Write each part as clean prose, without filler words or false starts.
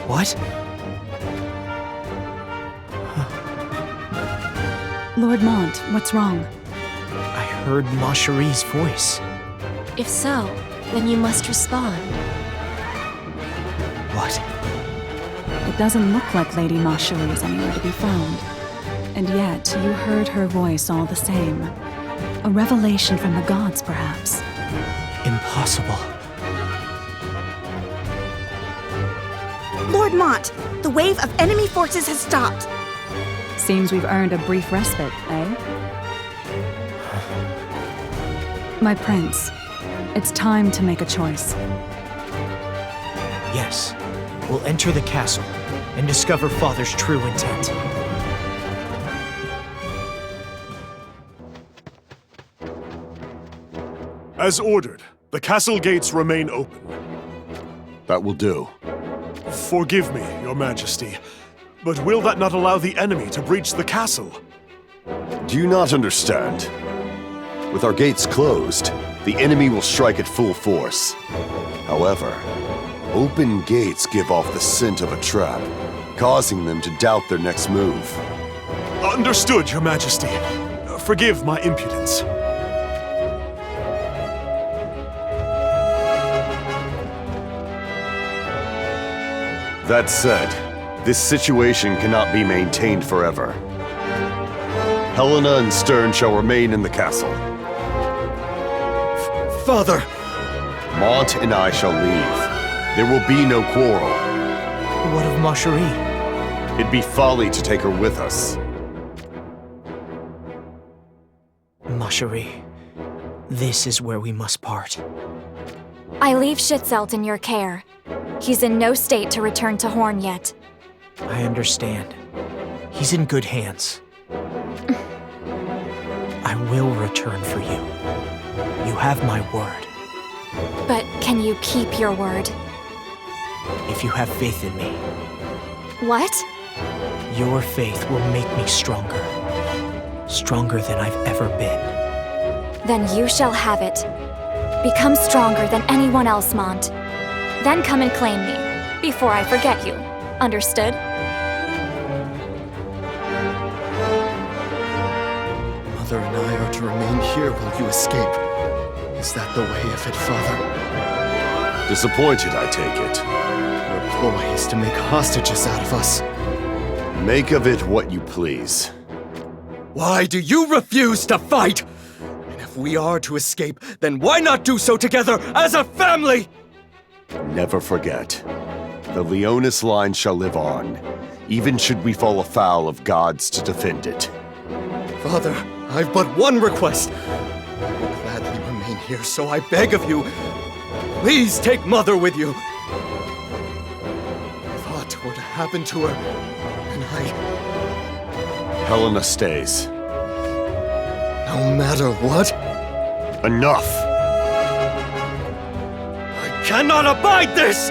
What? Lord Mont, what's wrong? I heard Ma Cherie's voice. If so, then you must respond. What? It doesn't look like Lady Ma Cherie is anywhere to be found. And yet, you heard her voice all the same. A revelation from the gods, perhaps. Impossible. Lord Mont, the wave of enemy forces has stopped. Seems we've earned a brief respite, eh? My prince, it's time to make a choice. Yes. We'll enter the castle and discover Father's true intent. As ordered, the castle gates remain open. That will do. Forgive me, Your Majesty, but will that not allow the enemy to breach the castle? Do you not understand? With our gates closed, the enemy will strike at full force. However, open gates give off the scent of a trap, causing them to doubt their next move. Understood, Your Majesty. Forgive my impudence. That said, this situation cannot be maintained forever. Helena and Stern shall remain in the castle. Father! Mont and I shall leave. There will be no quarrel. What of Ma Cherie? It'd be folly to take her with us. Ma Cherie, this is where we must part. I leave Schützelt in your care. He's in no state to return to Horn yet. I understand. He's in good hands. I will return for you. You have my word. But can you keep your word? If you have faith in me, What? your faith will make me stronger. Stronger than I've ever been. Then you shall have it. Become stronger than anyone else, Mont. Then come and claim me, before I forget you. Understood? Mother and I are to remain here while you escape. Is that the way of it, Father? Disappointed, I take it. Your ploy is to make hostages out of us. Make of it what you please. Why do you refuse to fight? And if we are to escape, then why not do so together as a family? Never forget. The Leonis line shall live on, even should we fall afoul of gods to defend it. Father, I've but one request. I will gladly remain here, so I beg of you, please take Mother with you. If aught were to happen to her, and Helena stays. no matter what, Enough! I cannot abide this!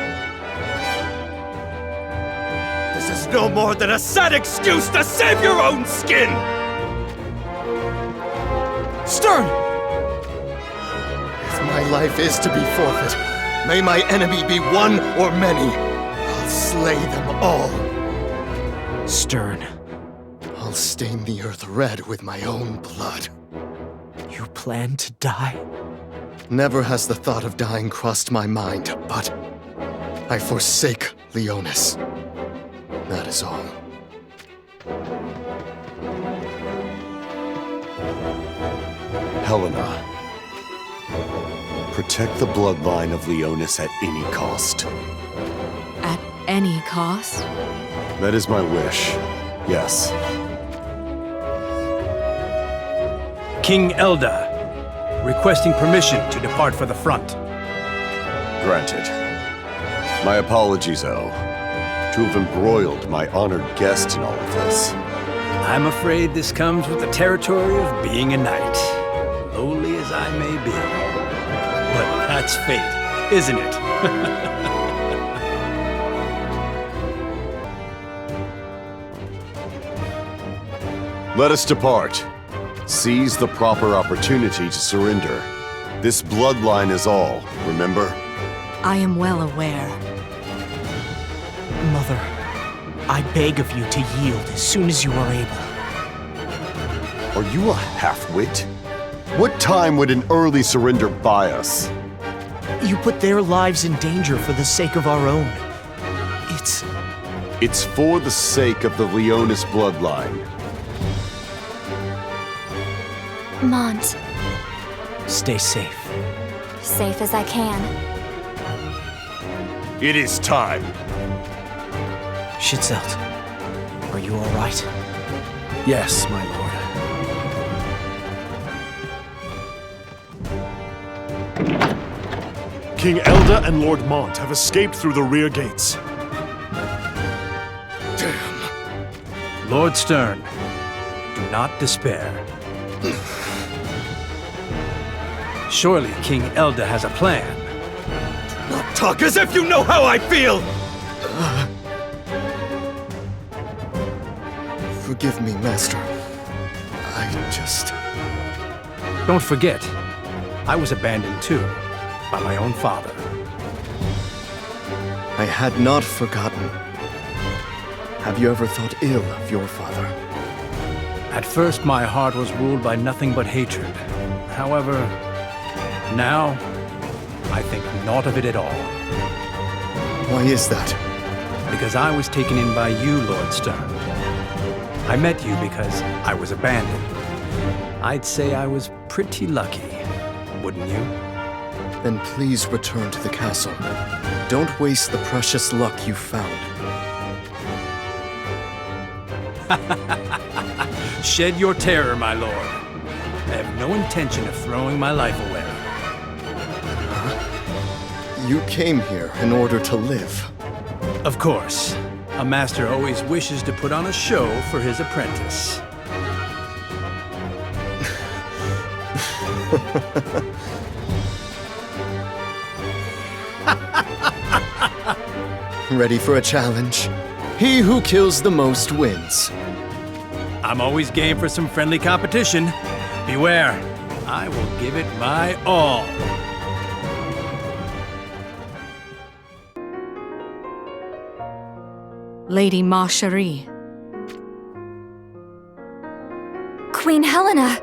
This is no more than a sad excuse to save your own skin! Stern! If my life is to be forfeit, may my enemy be one or many. I'll slay them all. Stern, I'll stain the earth red with my own blood. you plan to die? Never has the thought of dying crossed my mind, but I forsake Leonis. That is all. Helena. Protect the bloodline of Leonis at any cost. At any cost? That is my wish. Yes. King Elda, requesting permission to depart for the front. Granted. My apologies, O. To have embroiled my honored guest in all of this. I'm afraid this comes with the territory of being a knight, lowly as I may be. But that's fate, isn't it? Let us depart. Seize the proper opportunity to surrender. This bloodline is all, remember? I am well aware. Mother, I beg of you to yield as soon as you are able. Are you a half-wit? What time would an early surrender buy us? You put their lives in danger for the sake of our own. It's for the sake of the Leonis bloodline. Mont, Stay safe. safe as I can. It is time. Shitselt, are you all right? Yes, my lord. King Elda and Lord Mont have escaped through the rear gates. Lord Stern, do not despair. Surely King Elda has a plan. Not talk as if you know how I feel! Forgive me, Master. Don't forget, I was abandoned too, by my own father. I had not forgotten. Have you ever thought ill of your father? At first, my heart was ruled by nothing but hatred. However, now, I think naught of it at all. Why is that? Because I was taken in by you, Lord Stern. I met you because I was abandoned. I'd say I was pretty lucky, wouldn't you? Then please return to the castle. Don't waste the precious luck you found. Shed your terror, my lord. I have no intention of throwing my life away. You came here in order to live. Of course. A master always wishes to put on a show for his apprentice. Ready for a challenge? He who kills the most wins. I'm always game for some friendly competition. Beware, I will give it my all. Lady Marcherie. Queen Helena!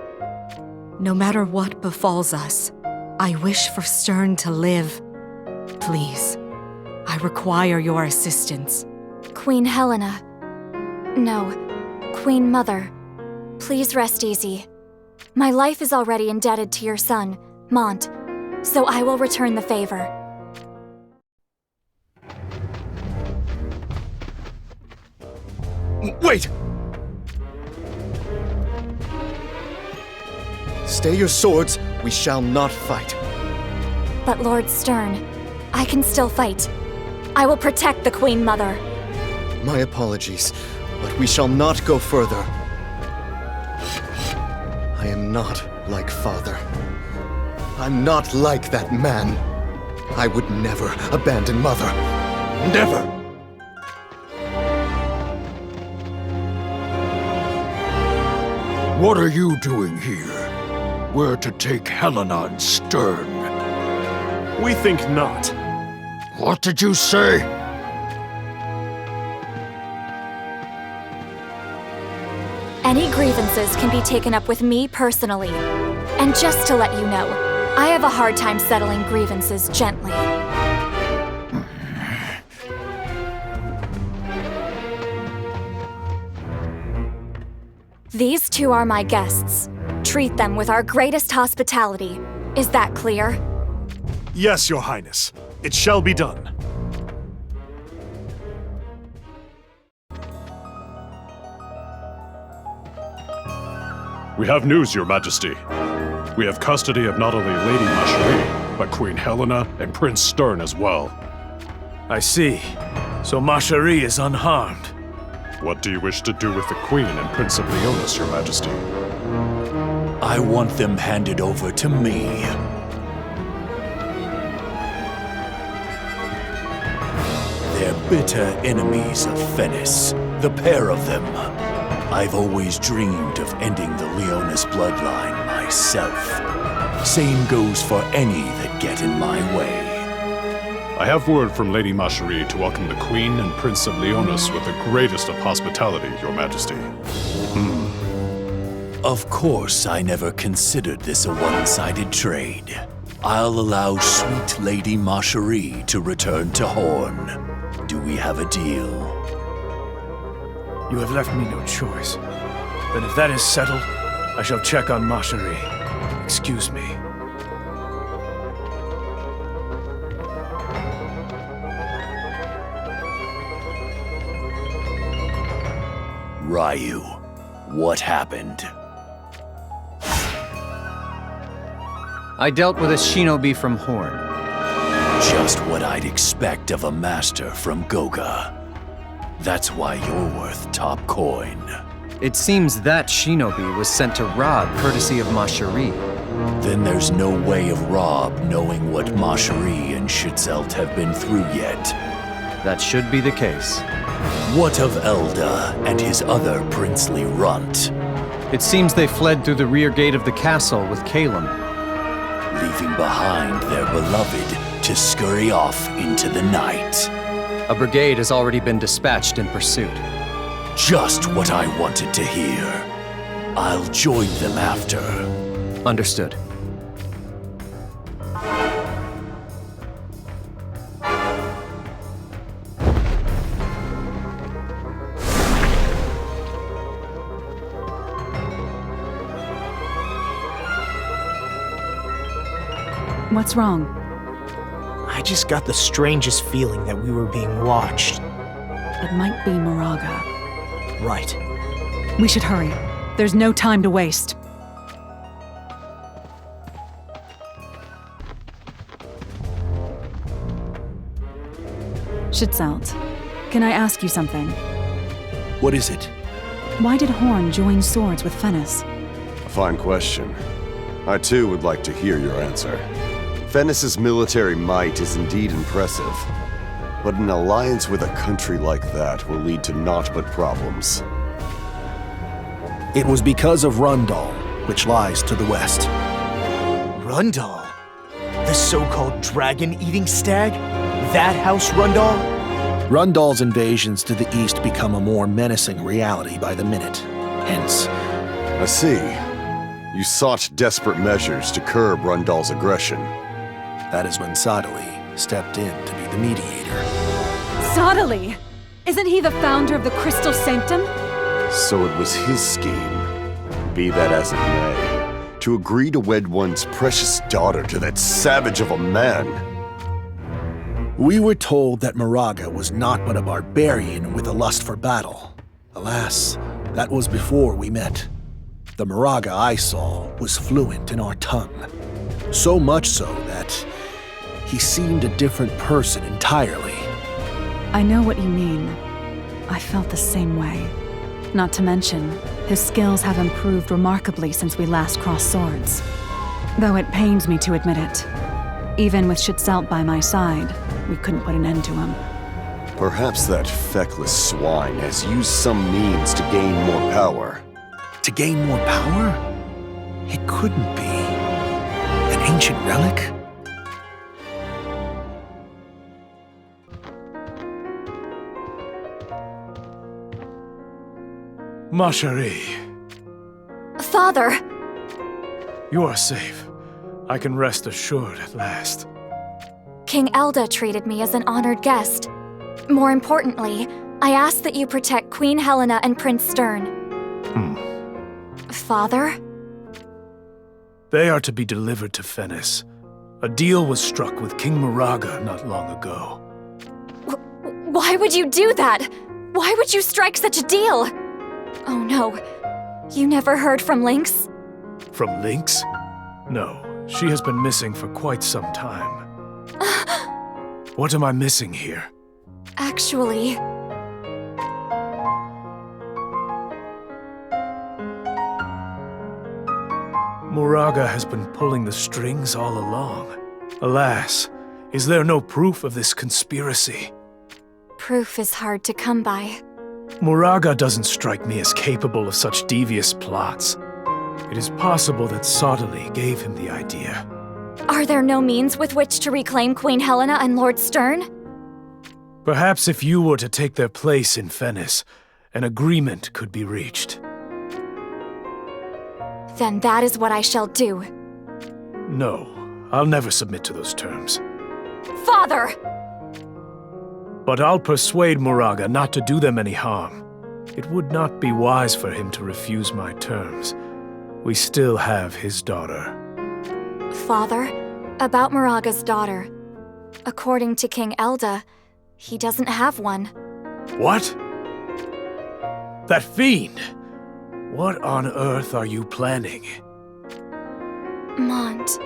No matter what befalls us, I wish for Stern to live. Please, I require your assistance. Queen Helena. No, Queen Mother. Please rest easy. My life is already indebted to your son, Mont, so I will return the favor. Wait! Stay your swords. We shall not fight. But Lord Stern, I can still fight. I will protect the Queen Mother. My apologies, but we shall not go further. I am not like father. I'm not like that man. I would never abandon mother. Never! What are you doing here? We're to take Helena and Stern. We think not. What did you say? Any grievances can be taken up with me personally. And just to let you know, I have a hard time settling grievances gently. These two are my guests. Treat them with our greatest hospitality. Is that clear? Yes, Your Highness. It shall be done. We have news, Your Majesty. We have custody of not only Lady Marcherie, but Queen Helena and Prince Stern as well. I see. So Marcherie is unharmed. What do you wish to do with the Queen and Prince of Leonis, Your Majesty? I want them handed over to me. They're bitter enemies of Fennis, the pair of them. I've always dreamed of ending the Leonis bloodline myself. Same goes for any that get in my way. I have word from Lady Macherie to welcome the Queen and Prince of Leonis with the greatest of hospitality, Your Majesty. Of course, I never considered this a one-sided trade. I'll allow sweet Lady Macherie to return to Horn. Do we have a deal? You have left me no choice. Then if that is settled, I shall check on Macherie. Excuse me. Ryu, what happened? I dealt with a shinobi from Horn. Just what I'd expect of a master from Goga. That's why you're worth top coin. It seems that shinobi was sent to Rob courtesy of Macherie. Then there's no way of Rob knowing what Macherie and Schützelt have been through yet. That should be the case. What of Elda and his other princely runt? It seems they fled through the rear gate of the castle with Calum, leaving behind their beloved to scurry off into the night. A brigade has already been dispatched in pursuit. Just what I wanted to hear. I'll join them after. Understood. What's wrong? I just got the strangest feeling that we were being watched. It might be Moraga. Right. We should hurry. There's no time to waste. Schützelt, can I ask you something? What is it? Why did Horn join swords with Fennis? A fine question. I too would like to hear your answer. Fennis's military might is indeed impressive, but an alliance with a country like that will lead to naught but problems. It was because of Rundal, which lies to the west. Rundal? The so-called dragon-eating stag? That House Rundal? Rundal's invasions to the east become a more menacing reality by the minute. Hence... I see. You sought desperate measures to curb Rundal's aggression. That is when Sadali stepped in to be the mediator. Sadali! Isn't he the founder of the Crystal Sanctum? So it was his scheme, be that as it may, to agree to wed one's precious daughter to that savage of a man. We were told that Moraga was naught but a barbarian with a lust for battle. Alas, that was before we met. The Moraga I saw was fluent in our tongue. So much so that he seemed a different person entirely. I know what you mean. I felt the same way. Not to mention, his skills have improved remarkably since we last crossed swords. Though it pains me to admit it. Even with Schützelt by my side, we couldn't put an end to him. Perhaps that feckless swine has used some means to gain more power. To gain more power? It couldn't be. An ancient relic? Macherie. Father! You are safe. I can rest assured at last. King Elda treated me as an honored guest. More importantly, I ask that you protect Queen Helena and Prince Stern. Father? They are to be delivered to Fennis. A deal was struck with King Moraga not long ago. Why would you do that? Why would you strike such a deal? Oh no. You never heard from Lynx? From Lynx? No, she has been missing for quite some time. What am I missing here? Actually... Moraga has been pulling the strings all along. Alas, is there no proof of this conspiracy? Proof is hard to come by. Moraga doesn't strike me as capable of such devious plots. It is possible that Sadali gave him the idea. Are there no means with which to reclaim Queen Helena and Lord Stern? Perhaps if you were to take their place in Venice, an agreement could be reached. Then that is what I shall do. No, I'll never submit to those terms. Father! But I'll persuade Moraga not to do them any harm. It would not be wise for him to refuse my terms. We still have his daughter. Father, about Moraga's daughter. According to King Elda, he doesn't have one. What? That fiend! What on earth are you planning? Mont.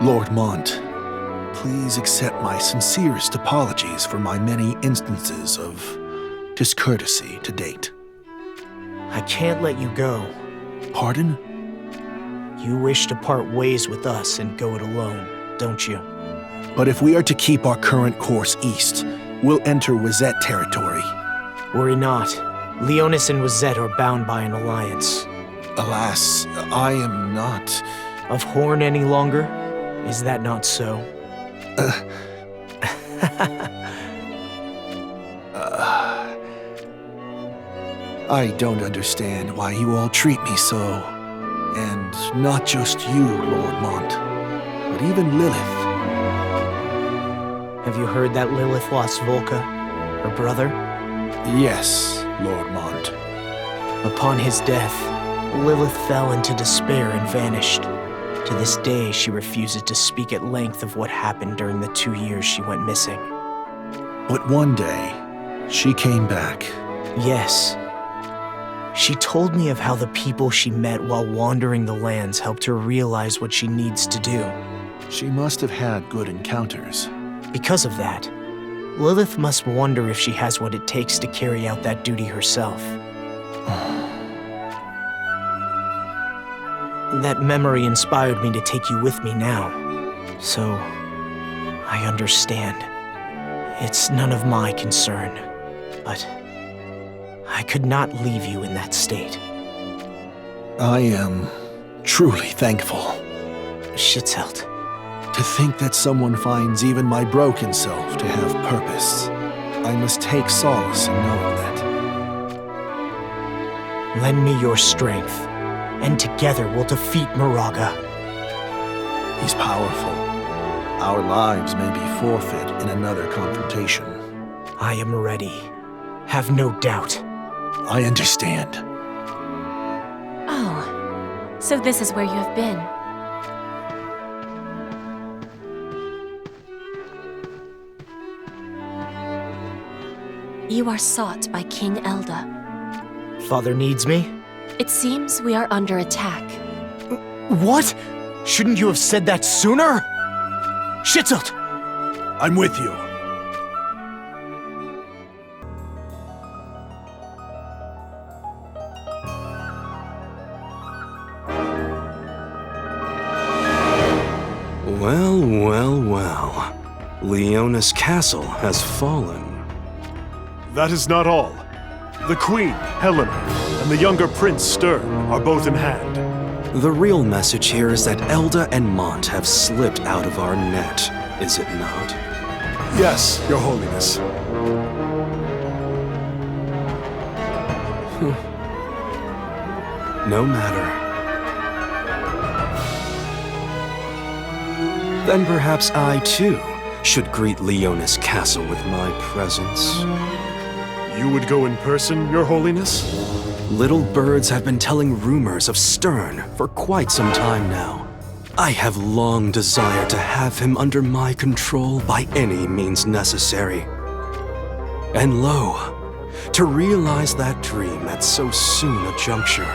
Lord Mont, please accept my sincerest apologies for my many instances of discourtesy to date. I can't let you go. Pardon? You wish to part ways with us and go it alone, don't you? But if we are to keep our current course east, we'll enter Wazette territory. Worry not. Leonis and Wazette are bound by an alliance. Alas, I am not... Of Horn any longer? Is that not so? I don't understand why you all treat me so. And not just you, Lord Mont, but even Lilith. Have you heard that Lilith lost Volca, her brother? Yes, Lord Mont. Upon his death, Lilith fell into despair and vanished. To this day, she refuses to speak at length of what happened during the 2 years she went missing. But one day, she came back. Yes. She told me of how the people she met while wandering the lands helped her realize what she needs to do. She must have had good encounters. Because of that, Lilith must wonder if she has what it takes to carry out that duty herself. That memory inspired me to take you with me now. So, I understand. It's none of my concern, but I could not leave you in that state. I am truly thankful. Schitzelt. To think that someone finds even my broken self to have purpose. I must take solace in knowing that. Lend me your strength, and together we'll defeat Moraga. He's powerful. Our lives may be forfeit in another confrontation. I am ready. Have no doubt. I understand. Oh, so this is where you have been. You are sought by King Elda. Father needs me? It seems we are under attack. What? Shouldn't you have said that sooner? Schitzelt! I'm with you. Well, well, well. Leonis Castle has fallen. That is not all. The Queen, Helena, and the younger Prince Stern are both in hand. The real message here is that Elda and Mont have slipped out of our net, is it not? Yes, Your Holiness. No matter. Then perhaps I, too, should greet Leonis Castle with my presence. You would go in person, Your Holiness? Little birds have been telling rumors of Stern for quite some time now. I have long desired to have him under my control by any means necessary. And lo, to realize that dream at so soon a juncture.